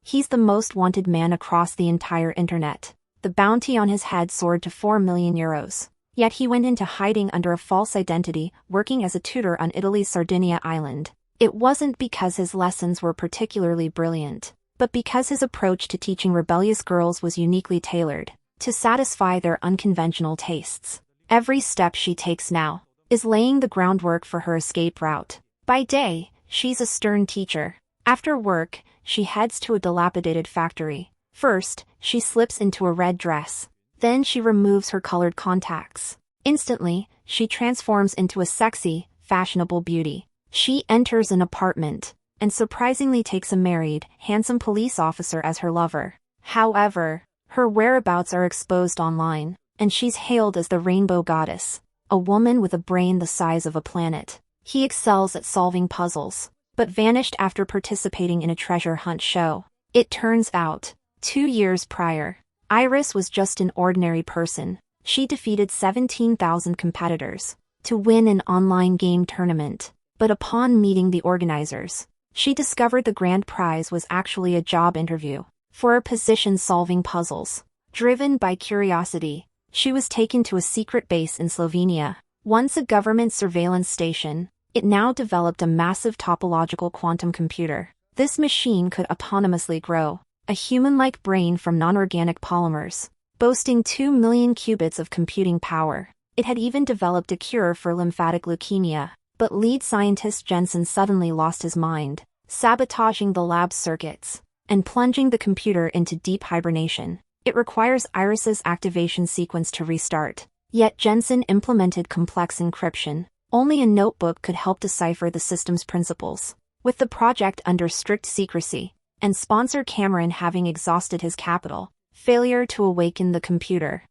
He's the most wanted man across the entire internet. The bounty on his head soared to 4 million euros. Yet he went into hiding under a false identity, working as a tutor on Italy's Sardinia island. It wasn't because his lessons were particularly brilliant, but because his approach to teaching rebellious girls was uniquely tailored to satisfy their unconventional tastes. Every step she takes now is laying the groundwork for her escape route. By day, she's a stern teacher. After work, she heads to a dilapidated factory. First, she slips into a red dress. Then she removes her colored contacts. Instantly, she transforms into a sexy, fashionable beauty. She enters an apartment and surprisingly takes a married, handsome police officer as her lover. However, her whereabouts are exposed online, and she's hailed as the Rainbow Goddess, a woman with a brain the size of a planet. He excels at solving puzzles, but vanished after participating in a treasure hunt show. It turns out, 2 years prior, Iris was just an ordinary person. She defeated 17,000 competitors to win an online game tournament. But upon meeting the organizers, she discovered the grand prize was actually a job interview for a position solving puzzles. Driven by curiosity, she was taken to a secret base in Slovenia. Once a government surveillance station, it now developed a massive topological quantum computer. This machine could autonomously grow a human-like brain from non-organic polymers, boasting 2 million qubits of computing power. It had even developed a cure for lymphatic leukemia. But lead scientist Jensen suddenly lost his mind, sabotaging the lab's circuits and plunging the computer into deep hibernation. It requires Iris's activation sequence to restart. Yet Jensen implemented complex encryption. Only a notebook could help decipher the system's principles. With the project under strict secrecy, and sponsor Cameron having exhausted his capital, failure to awaken the computer,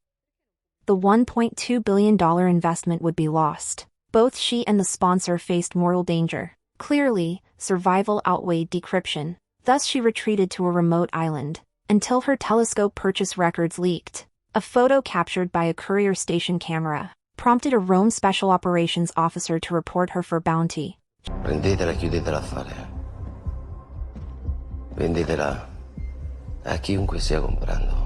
the $1.2 billion investment would be lost. Both she and the sponsor faced mortal danger. Clearly, survival outweighed decryption. Thus she retreated to a remote island, until her telescope purchase records leaked. A photo captured by a courier station camera prompted a Rome Special Operations officer to report her for bounty. Prendetela e chiudete l'affare. Vendetela a chiunque stia comprando.